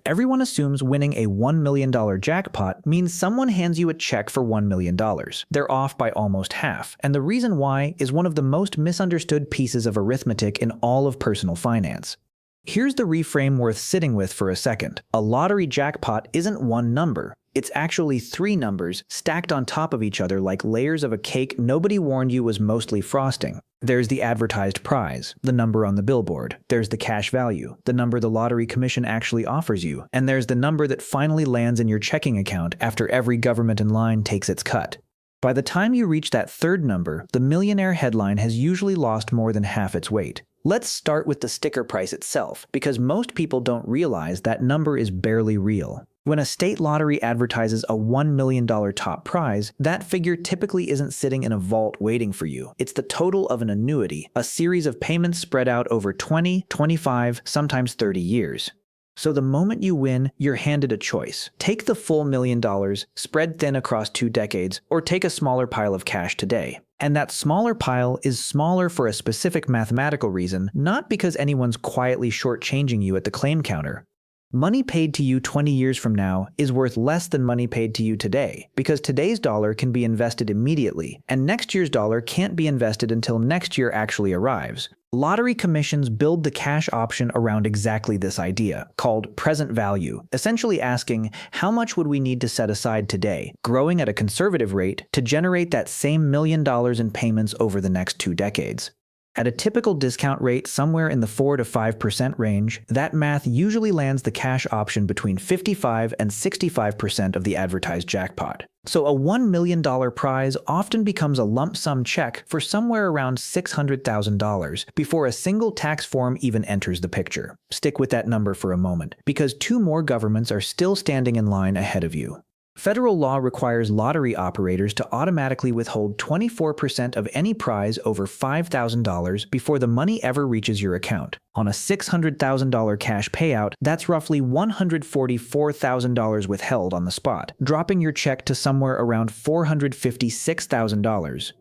Everyone assumes winning a $1 million jackpot means someone hands you a check for $1 million. They're off by almost half, and the reason why is one of the most misunderstood pieces of arithmetic in all of personal finance. Here's the reframe worth sitting with for a second. A lottery jackpot isn't one number. It's actually three numbers stacked on top of each other like layers of a cake nobody warned you was mostly frosting. There's the advertised prize, the number on the billboard. There's the cash value, the number the lottery commission actually offers you. And there's the number that finally lands in your checking account after every government in line takes its cut. By the time you reach that third number, the millionaire headline has usually lost more than half its weight. Let's start with the sticker price itself, because most people don't realize that number is barely real. When a state lottery advertises a $1 million top prize, that figure typically isn't sitting in a vault waiting for you. It's the total of an annuity, a series of payments spread out over 20, 25, sometimes 30 years. So the moment you win, you're handed a choice. Take the full $1 million, spread thin across 2 decades, or take a smaller pile of cash today. And that smaller pile is smaller for a specific mathematical reason, not because anyone's quietly shortchanging you at the claim counter. Money paid to you 20 years from now is worth less than money paid to you today, because today's dollar can be invested immediately, and next year's dollar can't be invested until next year actually arrives. Lottery commissions build the cash option around exactly this idea, called present value, essentially asking how much would we need to set aside today, growing at a conservative rate, to generate that same $1 million in payments over the next 2 decades. At a typical discount rate somewhere in the 4 to 5% range, that math usually lands the cash option between 55 and 65% of the advertised jackpot. So a $1 million prize often becomes a lump sum check for somewhere around $600,000 before a single tax form even enters the picture. Stick with that number for a moment, because 2 more governments are still standing in line ahead of you. Federal law requires lottery operators to automatically withhold 24% of any prize over $5,000 before the money ever reaches your account. On a $600,000 cash payout, that's roughly $144,000 withheld on the spot, dropping your check to somewhere around $456,000.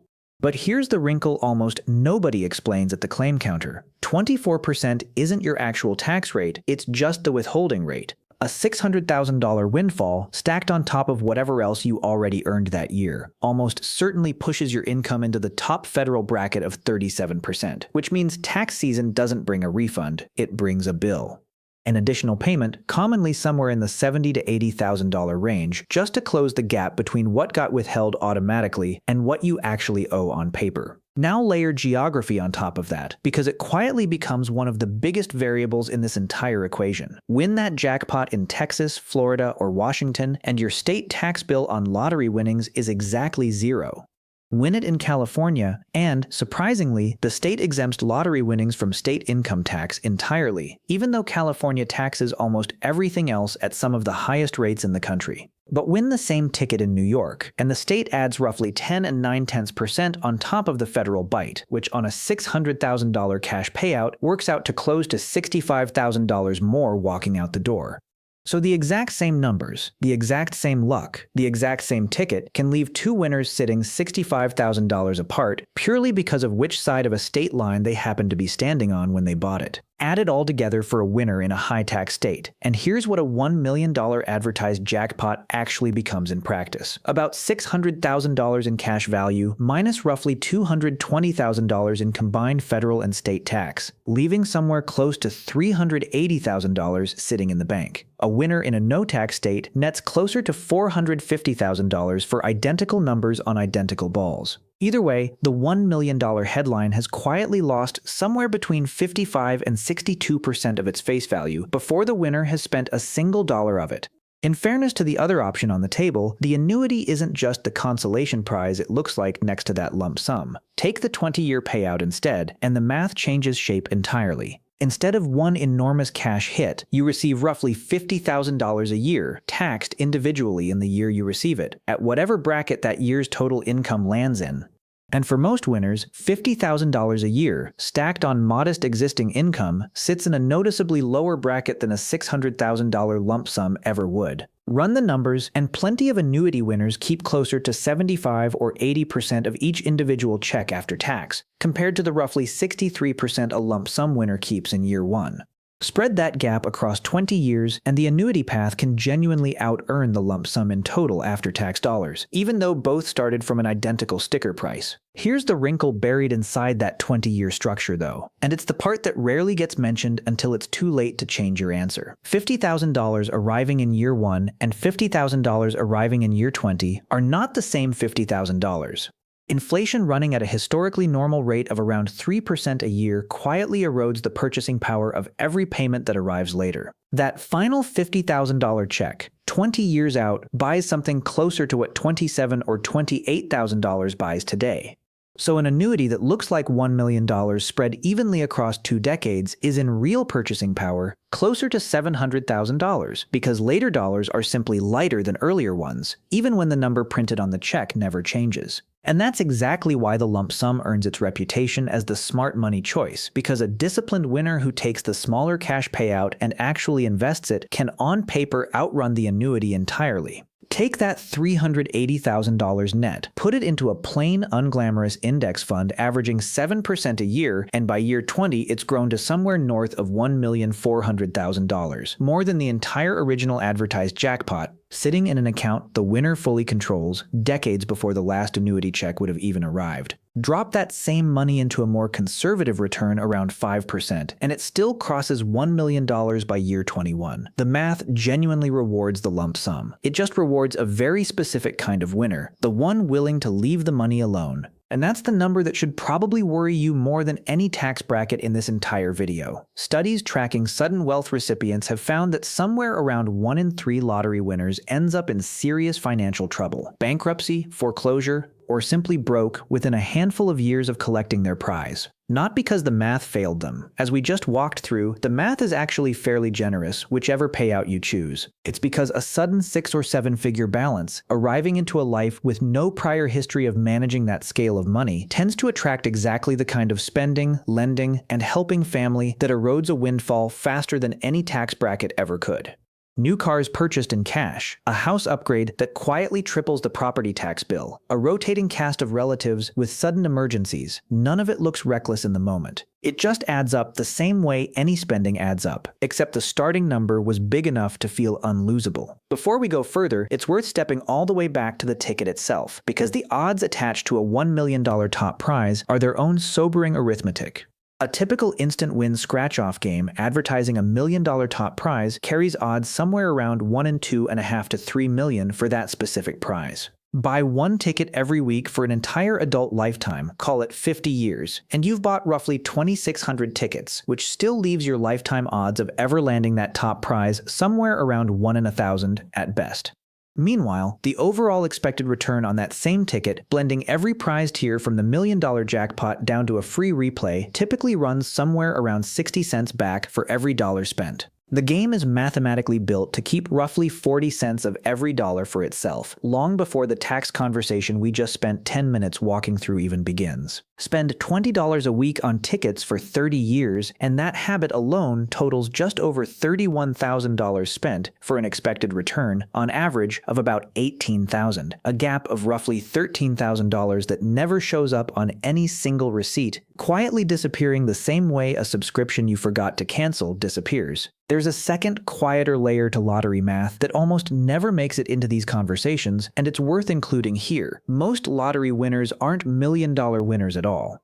But here's the wrinkle almost nobody explains at the claim counter. 24% isn't your actual tax rate, it's just the withholding rate. A $600,000 windfall stacked on top of whatever else you already earned that year almost certainly pushes your income into the top federal bracket of 37%, which means tax season doesn't bring a refund, it brings a bill. An additional payment, commonly somewhere in the $70,000 to $80,000 range, just to close the gap between what got withheld automatically and what you actually owe on paper. Now layer geography on top of that, because it quietly becomes one of the biggest variables in this entire equation. Win that jackpot in Texas, Florida, or Washington, and your state tax bill on lottery winnings is exactly 0. Win it in California, and, surprisingly, the state exempts lottery winnings from state income tax entirely, even though California taxes almost everything else at some of the highest rates in the country. But win the same ticket in New York, and the state adds roughly 10 9/10% on top of the federal bite, which on a $600,000 cash payout works out to close to $65,000 more walking out the door. So the exact same numbers, the exact same luck, the exact same ticket can leave 2 winners sitting $65,000 apart purely because of which side of a state line they happened to be standing on when they bought it. Add it all together for a winner in a high-tax state, and here's what a $1 million advertised jackpot actually becomes in practice. About $600,000 in cash value minus roughly $220,000 in combined federal and state tax, leaving somewhere close to $380,000 sitting in the bank. A winner in a no-tax state nets closer to $450,000 for identical numbers on identical balls. Either way, the $1 million headline has quietly lost somewhere between 55 and 62% of its face value before the winner has spent a single dollar of it. In fairness to the other option on the table, the annuity isn't just the consolation prize it looks like next to that lump sum. Take the 20-year payout instead, and the math changes shape entirely. Instead of one enormous cash hit, you receive roughly $50,000 a year, taxed individually in the year you receive it, at whatever bracket that year's total income lands in. And for most winners, $50,000 a year, stacked on modest existing income, sits in a noticeably lower bracket than a $600,000 lump sum ever would. Run the numbers, and plenty of annuity winners keep closer to 75 or 80% of each individual check after tax, compared to the roughly 63% a lump sum winner keeps in year 1. Spread that gap across 20 years, and the annuity path can genuinely out-earn the lump sum in total after-tax dollars, even though both started from an identical sticker price. Here's the wrinkle buried inside that 20-year structure, though, and it's the part that rarely gets mentioned until it's too late to change your answer. $50,000 arriving in year 1 and $50,000 arriving in year 20 are not the same $50,000. Inflation running at a historically normal rate of around 3% a year quietly erodes the purchasing power of every payment that arrives later. That final $50,000 check, 20 years out, buys something closer to what $27,000 or $28,000 buys today. So an annuity that looks like $1 million spread evenly across 2 decades is in real purchasing power closer to $700,000 because later dollars are simply lighter than earlier ones, even when the number printed on the check never changes. And that's exactly why the lump sum earns its reputation as the smart money choice, because a disciplined winner who takes the smaller cash payout and actually invests it can on paper outrun the annuity entirely. Take that $380,000 net, put it into a plain, unglamorous index fund averaging 7% a year, and by year 20 it's grown to somewhere north of $1,400,000, more than the entire original advertised jackpot, sitting in an account the winner fully controls decades before the last annuity check would have even arrived. Drop that same money into a more conservative return around 5%, and it still crosses $1 million by year 21. The math genuinely rewards the lump sum. It just rewards a very specific kind of winner, the one willing to leave the money alone. And that's the number that should probably worry you more than any tax bracket in this entire video. Studies tracking sudden wealth recipients have found that somewhere around 1 in 3 lottery winners ends up in serious financial trouble, bankruptcy, foreclosure, or simply broke within a handful of years of collecting their prize. Not because the math failed them. As we just walked through, the math is actually fairly generous, whichever payout you choose. It's because a sudden 6- or 7-figure balance, arriving into a life with no prior history of managing that scale of money, tends to attract exactly the kind of spending, lending, and helping family that erodes a windfall faster than any tax bracket ever could. New cars purchased in cash, a house upgrade that quietly triples the property tax bill, a rotating cast of relatives with sudden emergencies. None of it looks reckless in the moment. It just adds up the same way any spending adds up, except the starting number was big enough to feel unlosable. Before we go further, it's worth stepping all the way back to the ticket itself, because the odds attached to a $1 million top prize are their own sobering arithmetic. A typical instant win scratch-off game advertising a $1 million top prize carries odds somewhere around 1 in 2.5 to 3 million for that specific prize. Buy one ticket every week for an entire adult lifetime, call it 50 years, and you've bought roughly 2,600 tickets, which still leaves your lifetime odds of ever landing that top prize somewhere around 1 in 1,000 at best. Meanwhile, the overall expected return on that same ticket, blending every prize tier from the $1 million jackpot down to a free replay, typically runs somewhere around 60 cents back for every dollar spent. The game is mathematically built to keep roughly 40 cents of every dollar for itself, long before the tax conversation we just spent 10 minutes walking through even begins. Spend $20 a week on tickets for 30 years, and that habit alone totals just over $31,000 spent for an expected return, on average of about $18,000, a gap of roughly $13,000 that never shows up on any single receipt, quietly disappearing the same way a subscription you forgot to cancel disappears. There's a second, quieter layer to lottery math that almost never makes it into these conversations, and it's worth including here. Most lottery winners aren't million-dollar winners at all.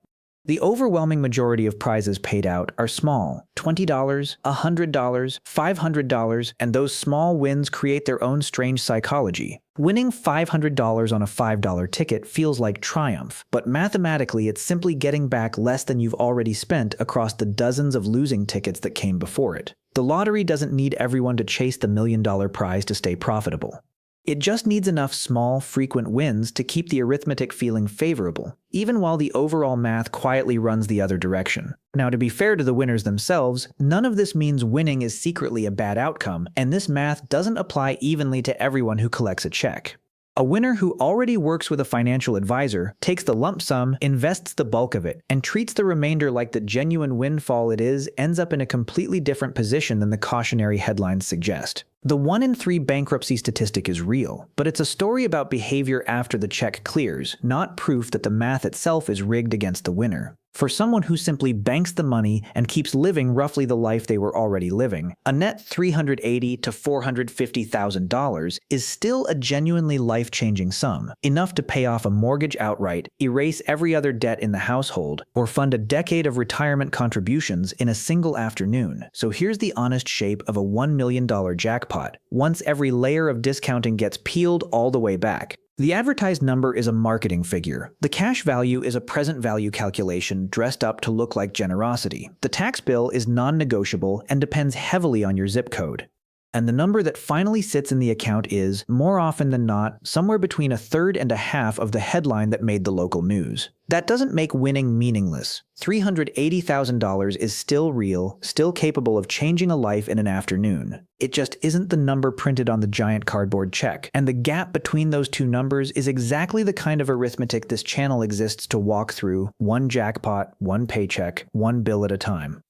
The overwhelming majority of prizes paid out are small, $20, $100, $500, and those small wins create their own strange psychology. Winning $500 on a $5 ticket feels like triumph, but mathematically it's simply getting back less than you've already spent across the dozens of losing tickets that came before it. The lottery doesn't need everyone to chase the $1 million prize to stay profitable. It just needs enough small, frequent wins to keep the arithmetic feeling favorable, even while the overall math quietly runs the other direction. Now, to be fair to the winners themselves, none of this means winning is secretly a bad outcome, and this math doesn't apply evenly to everyone who collects a check. A winner who already works with a financial advisor takes the lump sum, invests the bulk of it, and treats the remainder like the genuine windfall it is, ends up in a completely different position than the cautionary headlines suggest. The 1 in 3 bankruptcy statistic is real, but it's a story about behavior after the check clears, not proof that the math itself is rigged against the winner. For someone who simply banks the money and keeps living roughly the life they were already living, a net $380,000 to $450,000 is still a genuinely life-changing sum, enough to pay off a mortgage outright, erase every other debt in the household, or fund a decade of retirement contributions in a single afternoon. So here's the honest shape of a $1 million jackpot, once every layer of discounting gets peeled all the way back. The advertised number is a marketing figure. The cash value is a present value calculation dressed up to look like generosity. The tax bill is non-negotiable and depends heavily on your zip code. And the number that finally sits in the account is, more often than not, somewhere between a third and a half of the headline that made the local news. That doesn't make winning meaningless. $380,000 is still real, still capable of changing a life in an afternoon. It just isn't the number printed on the giant cardboard check. And the gap between those two numbers is exactly the kind of arithmetic this channel exists to walk through, one jackpot, one paycheck, one bill at a time.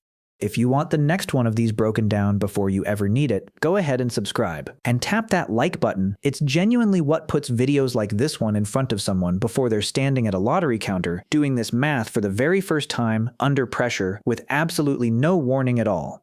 If you want the next one of these broken down before you ever need it, go ahead and subscribe. And tap that like button. It's genuinely what puts videos like this one in front of someone before they're standing at a lottery counter doing this math for the very first time, under pressure, with absolutely no warning at all.